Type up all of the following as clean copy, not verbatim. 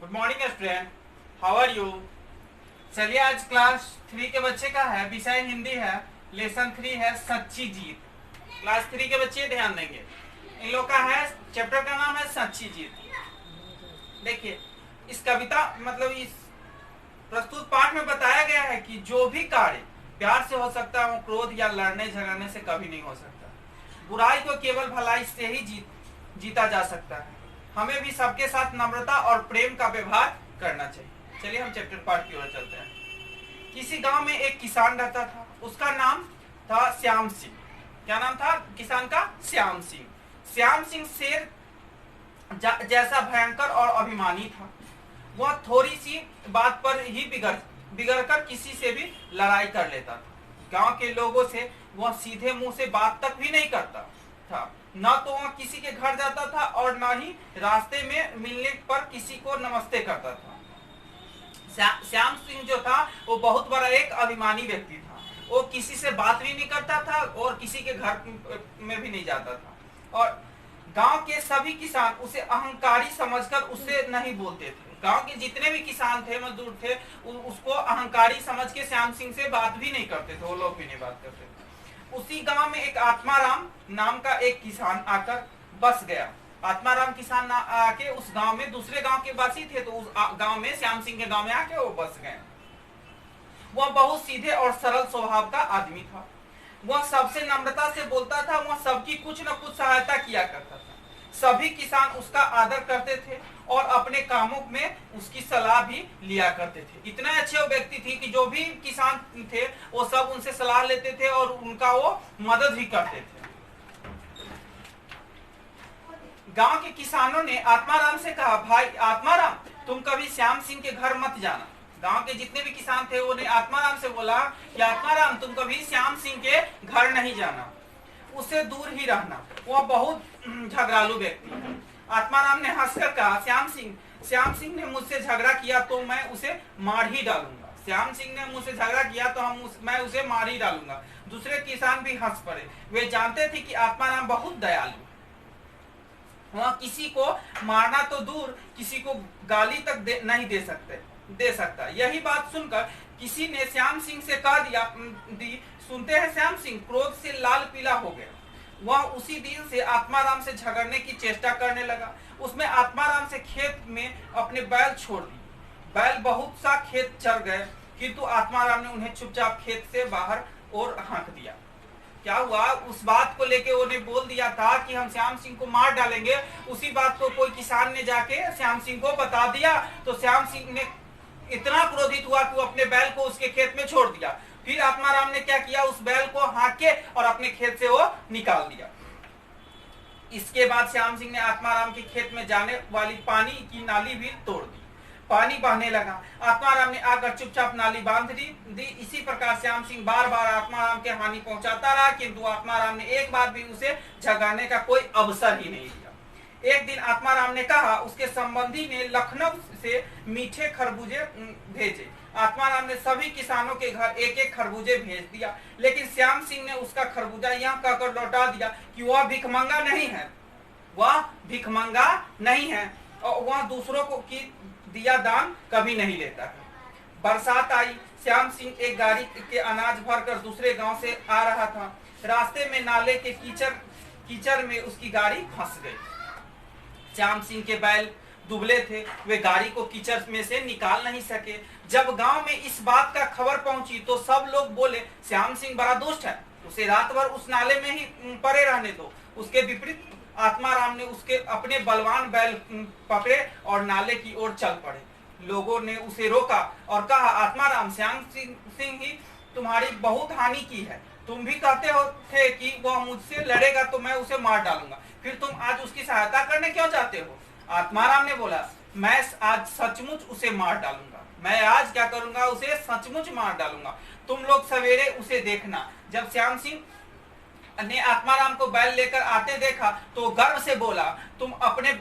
Good morning student, how are you. चलिए आज class 3 के बच्चे का है, विषय हिंदी है, लेसन 3 है सच्ची जीत। क्लास 3 के बच्चे ध्यान देंगे, इन लोग का है चैप्टर का नाम है सच्ची जीत। देखिए इस कविता मतलब इस प्रस्तुत पाठ में बताया गया है कि जो भी कार्य प्यार से हो सकता है वो क्रोध या लड़ने झगड़ने से कभी नहीं हो सकता। बुराई को केवल भलाई से ही जीता जा सकता है। हमें भी सबके साथ नम्रता और प्रेम का व्यवहार करना चाहिए। चलिए हम चैप्टर पाठ की ओर चलते हैं। किसी गांव में एक किसान रहता था, उसका नाम था श्याम सिंह। क्या नाम था किसान का? श्याम सिंह। श्याम सिंह शेर जैसा भयंकर और अभिमानी था। वह थोड़ी सी बात पर ही बिगड़ कर किसी से भी लड़ाई कर लेता था। गांव के लोगों से वह सीधे मुंह से बात तक भी नहीं करता था। न तो वह किसी के घर जाता था और न ही रास्ते में मिलने पर किसी को नमस्ते करता था। श्याम सिंह जो था वो बहुत बड़ा एक अभिमानी व्यक्ति था। वो किसी से बात भी नहीं करता था और किसी के घर में भी नहीं जाता था। और गांव के सभी किसान उसे अहंकारी समझकर उससे नहीं बोलते थे। गांव के जितने भी किसान थे, मजदूर थे, उसको अहंकारी समझ के श्याम सिंह से बात भी नहीं करते थे, वो लोग भी नहीं बात करते थे। उसी गांव में एक आत्माराम नाम का एक किसान आकर बस गया। आत्माराम किसान आके उस गांव में, दूसरे गांव के वासी थे तो उस गांव में श्याम सिंह के गांव में आके वो बस गए। वह बहुत सीधे और सरल स्वभाव का आदमी था। वह सबसे नम्रता से बोलता था। वह सबकी कुछ न कुछ सहायता किया करता था। सभी किसान उसका आदर करते थे और अपने कामों में उसकी सलाह भी लिया करते थे। इतने अच्छे वो व्यक्ति थी कि जो भी किसान थे वो सब उनसे सलाह लेते थे और उनका वो मदद भी करते थे। गांव के किसानों ने आत्माराम से कहा, भाई आत्माराम, तुम कभी श्याम सिंह के घर मत जाना। गांव के जितने भी किसान थे उन्हें आत्माराम से बोला कि आत्माराम, तुम कभी श्याम सिंह के घर नहीं जाना, उससे दूर ही रहना, वह बहुत झगड़ालू व्यक्ति है। आत्माराम ने हंसकर कहा, श्याम सिंह ने मुझसे झगड़ा किया तो मैं उसे मार ही डालूंगा। श्याम सिंह ने मुझसे झगड़ा किया तो मैं उसे मार ही डालूंगा। दूसरे किसान भी हंस पड़े। वे जानते थे कि आत्माराम बहुत दयालु है। वह किसी को मारना तो दूर, किसी को गाली तक नहीं दे सकता। यही बात सुनकर किसी ने श्याम सिंह से कह दी, सुनते हैं श्याम सिंह क्रोध से लाल पीला हो गया। वह उसी दिन से आत्माराम से झगड़ने की चेष्टा करने लगा। उसने आत्माराम से खेत में अपने बैल छोड़ दिए। बैल बहुत सा खेत चर गए, किंतु आत्माराम ने उन्हें चुपचाप खेत से बाहर और हाँक दिया। क्या हुआ, उस बात को लेके उन्हें बोल दिया था कि हम श्याम सिंह को मार डालेंगे। उसी बात को कोई किसान ने जाके श्याम सिंह को बता दिया तो श्याम सिंह ने इतना क्रोधित हुआ कि वो अपने बैल को उसके खेत में छोड़ दिया। फिर आत्माराम ने क्या किया, उस बैल को हाँक के और अपने खेत से वो निकाल दिया। इसके बाद श्याम सिंह ने आत्माराम के खेत में जाने वाली पानी की नाली भी तोड़ दी। पानी बहने लगा। आत्माराम ने आकर चुपचाप नाली बांध दी। इसी प्रकार श्याम सिंह बार बार आत्माराम के हानि पहुंचाता रहा, किंतु आत्माराम ने एक बार भी उसे झगड़ने का कोई अवसर ही नहीं दिया। एक दिन आत्माराम ने कहा, उसके संबंधी ने लखनऊ से मीठे खरबूजे भेजे। आत्माराम ने सभी किसानों के घर एक एक खरबूजे भेज दिया, लेकिन श्याम सिंह ने उसका खरबूजा यह कहकर लौटा दिया कि वह भिखमंगा नहीं है और वह दूसरों को की दिया दान कभी नहीं लेता है। बरसात आई। श्याम सिंह एक गाड़ी के अनाज भरकर दूसरे गांव से आ रहा था। रास्ते में नाले के कीचड़ में उसकी गाड़ी फंस गई। श्याम सिंह के बैल दुबले थे, वे गाड़ी को कीचड़ में से निकाल नहीं सके। जब गांव में इस बात का खबर पहुंची तो सब लोग बोले, श्याम सिंह बड़ा दुष्ट है, उसे रात भर उस नाले में ही पड़े रहने दो। उसके विपरीत आत्माराम ने उसके अपने बलवान बैल पकड़े और नाले की ओर चल पड़े। लोगों ने उसे रोका और कहा, आत्माराम, श्याम सिंह ही तुम्हारी बहुत हानि की है। तुम भी कहते हो थे कि वह मुझसे लड़ेगा तो मैं उसे मार डालूंगा, फिर तुम आज उसकी सहायता करने क्यों चाहते हो? आत्माराम ने बोला, मैं आज सचमुच उसे मार डालूंगा। मैं आज क्या करूंगा, उसे सचमुच मार डालूंगा। तुम लोग सवेरे उसे देखना। जब श्याम सिंह ने आत्माराम को बैल लेकर आते देखा तो गर्व से बोला, तुम अपने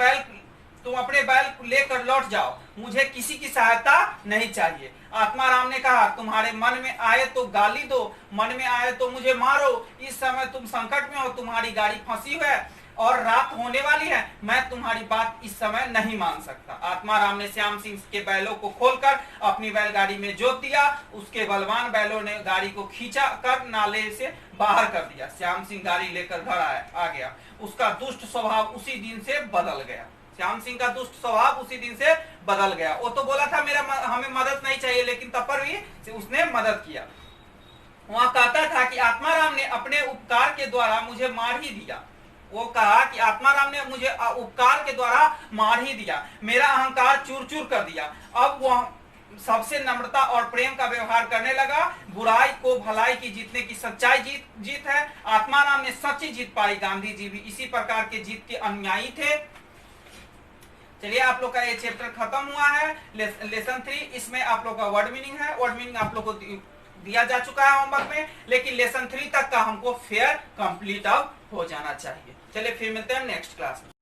बैल लेकर लौट जाओ, मुझे किसी की सहायता नहीं चाहिए। आत्माराम ने कहा, तुम्हारे मन में आए तो गाली दो, मन में आए तो मुझे मारो। इस समय तुम संकट में हो, तुम्हारी गाड़ी फंसी है और रात होने वाली है, मैं तुम्हारी बात इस समय नहीं मान सकता। आत्माराम ने श्याम सिंह के बैलों को खोलकर अपनी बैलगाड़ी में जोत दिया। उसके बलवान बैलों ने गाड़ी को खींचा कर नाले से बाहर कर दिया। श्याम सिंह गाड़ी लेकर घर आ गया। उसका दुष्ट स्वभाव उसी दिन से बदल गया। श्याम सिंह का दुष्ट स्वभाव उसी दिन से बदल गया। वो तो बोला था हमें मदद नहीं चाहिए, लेकिन तब पर भी उसने मदद किया। वहां कहता था कि आत्माराम ने अपने उपकार के द्वारा मुझे मार ही दिया। वो कहा कि आत्माराम ने मुझे उपकार के द्वारा मार ही दिया, मेरा अहंकार चूर चूर कर दिया। अब वह सबसे नम्रता और प्रेम का व्यवहार करने लगा। बुराई को भलाई की जीतने की सच्चाई जीत है। आत्माराम ने सच्ची जीत पाई। गांधी जी भी इसी प्रकार के जीत के अनुयायी थे। चलिए, आप लोग का ये चैप्टर खत्म हुआ है, लेसन 3। इसमें आप लोग का वर्ड मीनिंग है। वर्ड मीनिंग आप लोग को दिया जा चुका है होमवर्क में, लेकिन लेसन 3 तक का हमको फेयर कंप्लीट अब हो जाना चाहिए। चलिए फिर मिलते हैं नेक्स्ट क्लास में।